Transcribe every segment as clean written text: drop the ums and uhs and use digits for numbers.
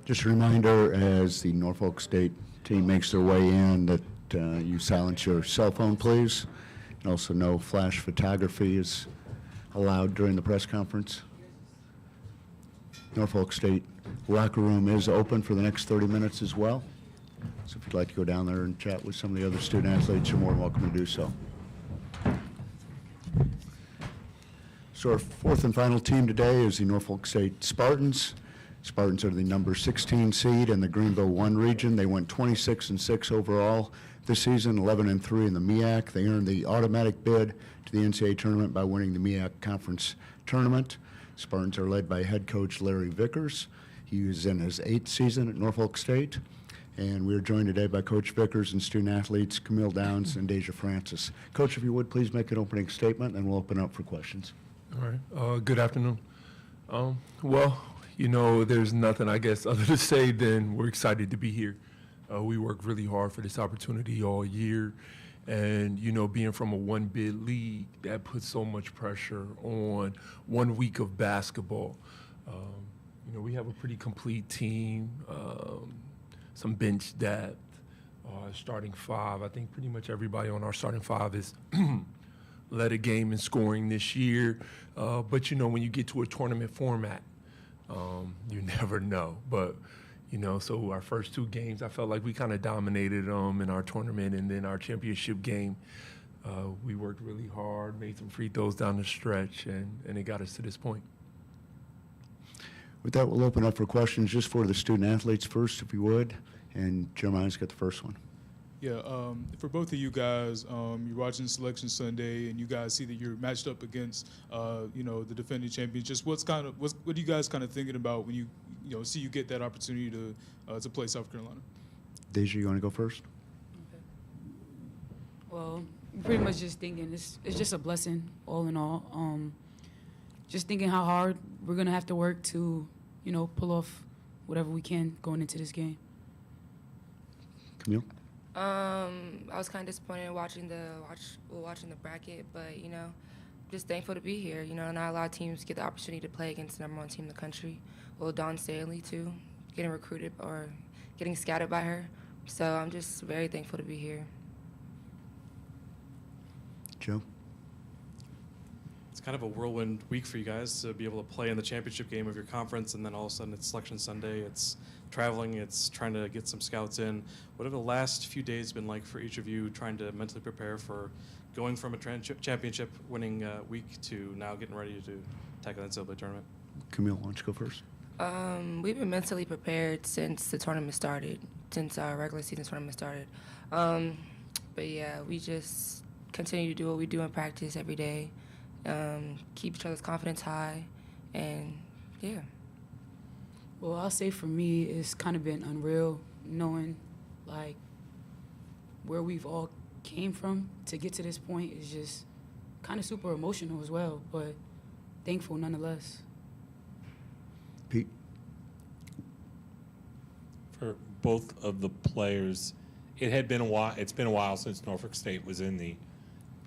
Just a reminder, as the Norfolk State team makes their way in, that you silence your cell phone, please. And also no flash photography is allowed during the press conference. Norfolk State locker room is open for the next 30 minutes as well. So if you'd like to go down there and chat with some of the other student athletes, you're more than welcome to do so. So our fourth and final team today is the Norfolk State Spartans. Spartans are the number 16 seed in the Greenville 1 region. They went 26-6 overall this season, 11-3 in the MEAC. They earned the automatic bid to the NCAA tournament by winning the MEAC conference tournament. Spartans are led by head coach Larry Vickers. He is in his 8th season at Norfolk State. And we are joined today by Coach Vickers and student athletes Camille Downs and Deja Francis. Coach, if you would, please make an opening statement, and we'll open up for questions. All right. Good afternoon. Well, you know, there's nothing, I guess, other to say than we're excited to be here. We worked really hard for this opportunity all year. And, you know, being from a one-bid league, that puts so much pressure on 1 week of basketball. You know, we have a pretty complete team, some bench depth, starting five. I think pretty much everybody on our starting five is led a game in scoring this year. But, you know, when you get to a tournament format, you never know. But, you know, so our first 2 games, I felt like we kind of dominated them in our tournament. And then our championship game, we worked really hard, made some free throws down the stretch, and it got us to this point. With that, we'll open up for questions just for the student athletes first, if you would. And Jeremiah's got the first one. Yeah, for both of you guys, you're watching Selection Sunday, and you guys see that you're matched up against, you know, the defending champions. Just what are you guys kind of thinking about when you see you get that opportunity to play South Carolina? Deja, you want to go first? Okay. Well, pretty much just thinking it's just a blessing, all in all. Just thinking how hard we're gonna have to work to, you know, pull off whatever we can going into this game. Camille? I was kind of disappointed watching the bracket, but, you know, just thankful to be here. You know, not a lot of teams get the opportunity to play against the number 1 team in the country. Well, Dawn Staley, too, getting recruited or getting scouted by her. So I'm just very thankful to be here. Joe? It's kind of a whirlwind week for you guys to be able to play in the championship game of your conference, and then all of a sudden it's Selection Sunday. It's traveling, it's trying to get some scouts in. What have the last few days been like for each of you trying to mentally prepare for going from a championship winning week to now getting ready to tackle the NCAA tournament? Camille, why don't you go first? We've been mentally prepared since the tournament started, since our regular season tournament started. But yeah, we just continue to do what we do in practice every day, keep each other's confidence high, and yeah. Well, I'll say for me, it's kind of been unreal knowing, like, where we've all came from to get to this point is just kind of super emotional as well, but thankful nonetheless. Pete? For both of the players, it's been a while since Norfolk State was in the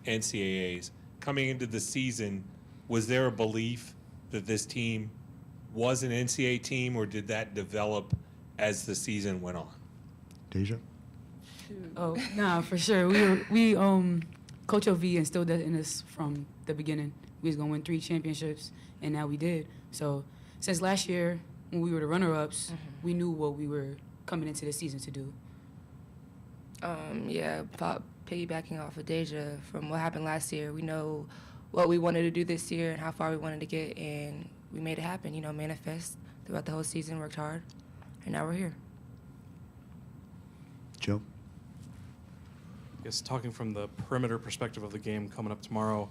NCAAs. Coming into the season, was there a belief that this team was an NCAA team, or did that develop as the season went on? Deja? Oh, nah, for sure. Coach OV instilled that in us from the beginning. We was gonna win 3 championships, and now we did. So since last year, when we were the runner-ups, we knew what we were coming into the season to do. Yeah, piggybacking off of Deja, from what happened last year, we know what we wanted to do this year and how far we wanted to get, and we made it happen, you know, manifest throughout the whole season, worked hard, and now we're here. Joe? I guess talking from the perimeter perspective of the game coming up tomorrow,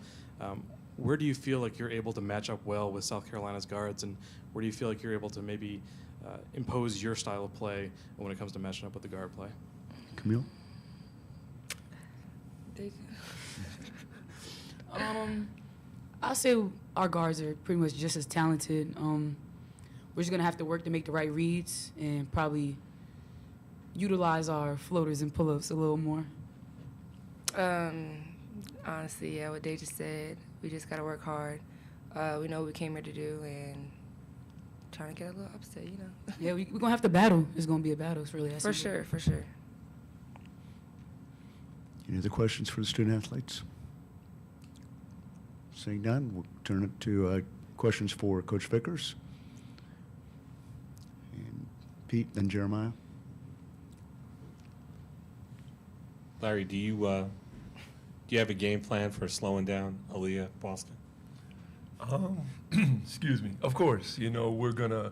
where do you feel like you're able to match up well with South Carolina's guards, and where do you feel like you're able to maybe impose your style of play when it comes to matching up with the guard play? Camille? I'll say our guards are pretty much just as talented. We're just going to have to work to make the right reads and probably utilize our floaters and pull-ups a little more. Honestly, yeah, what they just said, we just got to work hard. We know what we came here to do, and trying to get a little upset, you know. Yeah, we're going to have to battle. It's going to be a battle. It's really that For simple. sure, for sure. Any other questions for the student athletes? Seeing none, we'll turn it to questions for Coach Vickers. And Pete, then Jeremiah. Larry, do you have a game plan for slowing down Aaliyah Boston? Excuse me. Of course, we're gonna,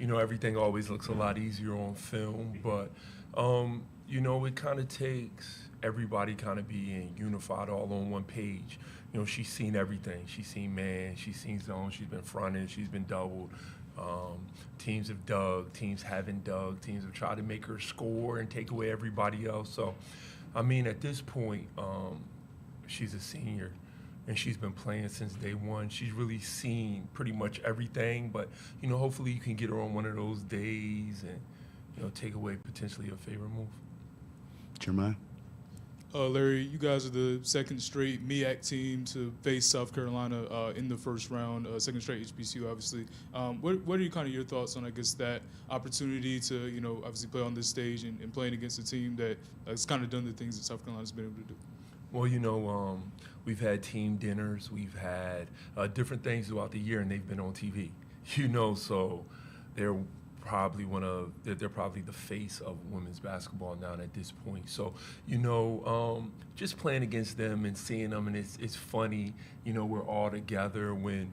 everything always looks a lot easier on film, but it kind of takes everybody kind of being unified all on one page. She's seen everything. She's seen man, she's seen zone, she's been fronted, she's been doubled. Teams have dug, teams haven't dug, teams have tried to make her score and take away everybody else. So, at this point, she's a senior, and she's been playing since day one. She's really seen pretty much everything, but, hopefully you can get her on one of those days and, take away potentially a favorite move. Jeremiah. Larry, you guys are the second straight MEAC team to face South Carolina in the first round, second straight HBCU, obviously. What are your thoughts on, I guess, that opportunity to, obviously play on this stage and playing against a team that has kind of done the things that South Carolina's been able to do? Well, we've had team dinners, we've had different things throughout the year, and they've been on TV, so they're probably they're probably the face of women's basketball now at this point. So, just playing against them and seeing them, and it's funny, we're all together when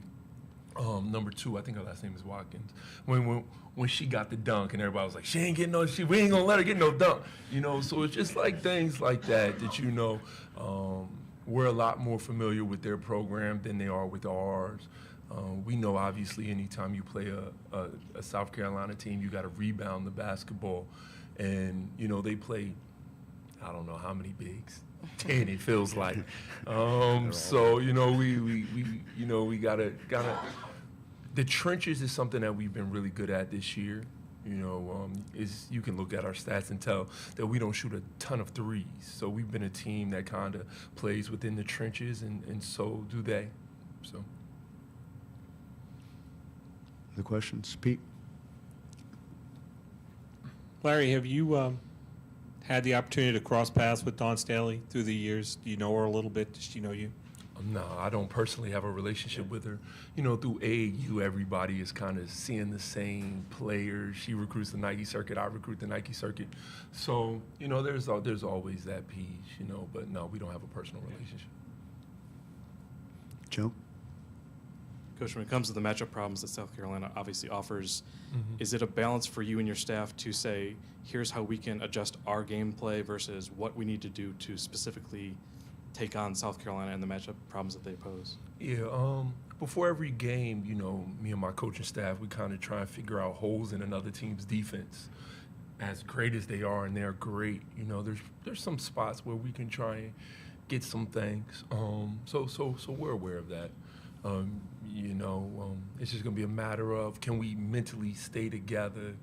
number 2, I think her last name is Watkins, when she got the dunk and everybody was like, we ain't gonna let her get no dunk, so it's just like things like that we're a lot more familiar with their program than they are with ours. We know, obviously, anytime you play a South Carolina team, you got to rebound the basketball. And, they play, I don't know how many bigs, 10 it feels like. So, we got to, the trenches is something that we've been really good at this year. You can look at our stats and tell that we don't shoot a ton of threes. So we've been a team that kind of plays within the trenches, and so do they. So. Other questions? Pete? Larry, have you had the opportunity to cross paths with Dawn Staley through the years? Do you know her a little bit? Does she know you? No, I don't personally have a relationship with her. Through AAU, everybody is kind of seeing the same players. She recruits the Nike circuit, I recruit the Nike circuit. So, there's always that piece, but no, we don't have a personal relationship. Joe? Coach, when it comes to the matchup problems that South Carolina obviously offers, is it a balance for you and your staff to say, here's how we can adjust our gameplay versus what we need to do to specifically take on South Carolina and the matchup problems that they pose? Yeah, before every game, me and my coaching staff, we kind of try and figure out holes in another team's defense. As great as they are, and they're great, there's some spots where we can try and get some things. So we're aware of that. It's just going to be a matter of, can we mentally stay together?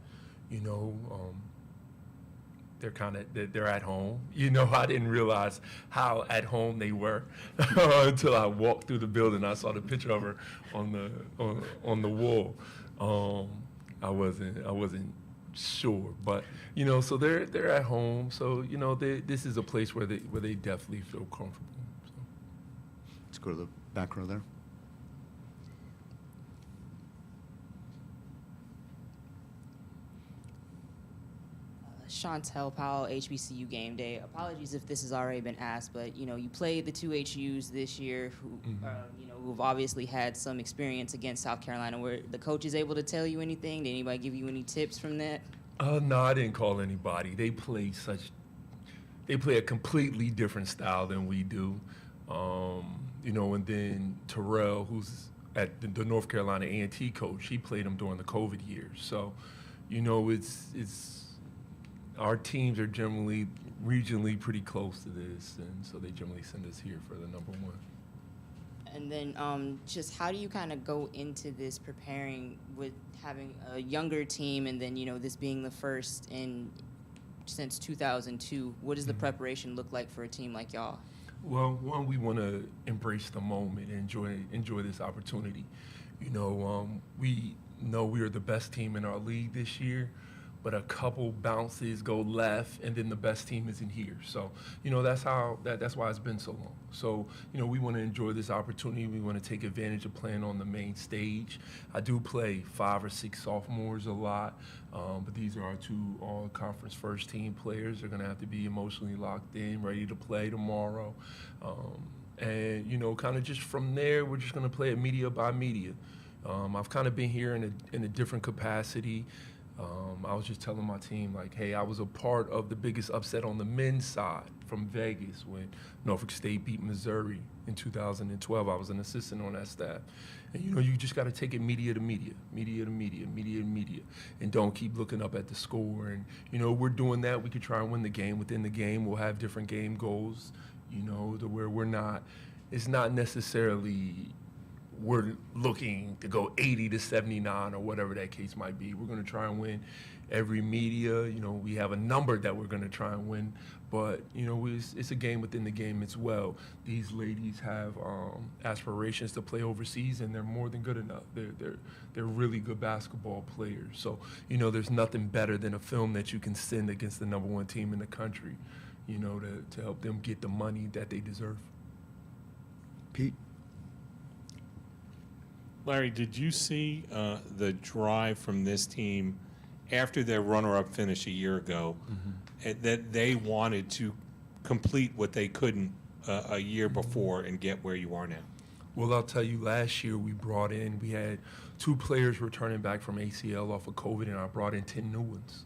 They're at home. I didn't realize how at home they were until I walked through the building. I saw the picture of her on the wall. I wasn't sure, but so they're at home. So this is a place where they definitely feel comfortable. So. Let's go to the back row there. Chantel Powell, HBCU Game Day. Apologies if this has already been asked, but you played the 2 HUs this year who've obviously had some experience against South Carolina. Were the coaches able to tell you anything? Did anybody give you any tips from that? No, I didn't call anybody. They play a completely different style than we do. And then Terrell, who's at the North Carolina A&T coach, he played them during the COVID years. So, it's our teams are generally regionally pretty close to this, and so they generally send us here for the number 1. And then just how do you kind of go into this preparing with having a younger team and then, this being the first since 2002? What does the preparation look like for a team like y'all? Well, one, we want to embrace the moment and enjoy this opportunity. no, we are the best team in our league this year, but a couple bounces go left, and then the best team isn't here. So, that's why it's been so long. So, we want to enjoy this opportunity. We want to take advantage of playing on the main stage. I do play 5 or 6 sophomores a lot, but these are our 2 all-conference first-team players. They're going to have to be emotionally locked in, ready to play tomorrow. And, kind of just from there, we're just going to play it media by media. I've kind of been here in a different capacity. I was just telling my team, like, hey, I was a part of the biggest upset on the men's side from Vegas when Norfolk State beat Missouri in 2012. I was an assistant on that staff. And, you just got to take it media to media, media to media, media to media, and don't keep looking up at the score. And, we're doing that. We could try and win the game. Within the game, we'll have different game goals, to where it's not necessarily we're looking to go 80 to 79 or whatever that case might be. We're going to try and win every media. We have a number that we're going to try and win, but it's a game within the game as well. These ladies have aspirations to play overseas, and they're more than good enough. They're really good basketball players. So there's nothing better than a film that you can send against the #1 team in the country, to help them get the money that they deserve. Pete? Larry, did you see the drive from this team after their runner-up finish a year ago, that they wanted to complete what they couldn't a year before and get where you are now? Well, I'll tell you, last year we had 2 players returning back from ACL off of COVID, and I brought in 10 new ones.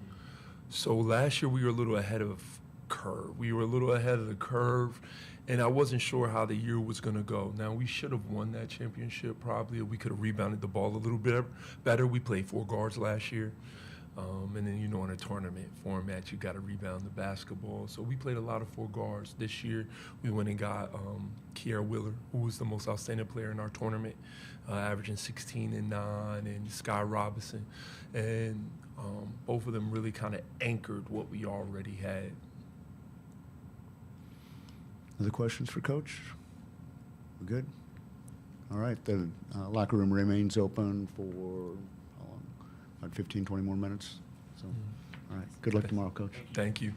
So last year we were a little ahead of curve. We were a little ahead of the curve, and I wasn't sure how the year was going to go. Now, we should have won that championship probably, or we could have rebounded the ball a little bit better. We played 4 guards last year. And then, in a tournament format, you got to rebound the basketball. So we played a lot of 4 guards. This year, we went and got Kiara Wheeler, who was the most outstanding player in our tournament, averaging 16 and 9, and Sky Robinson. And both of them really kind of anchored what we already had. Other questions for Coach? We're good? All right, the locker room remains open for how long? About 15, 20 more minutes. So, all right, good luck tomorrow, Coach. Thank you.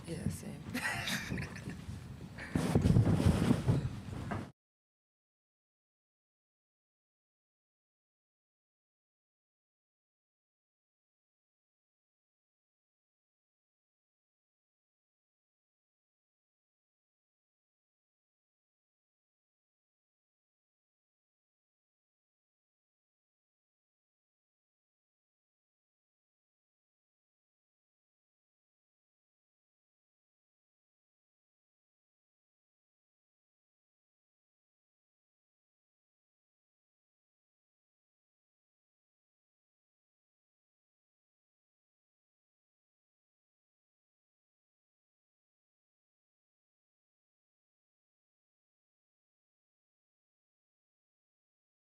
Yeah, same.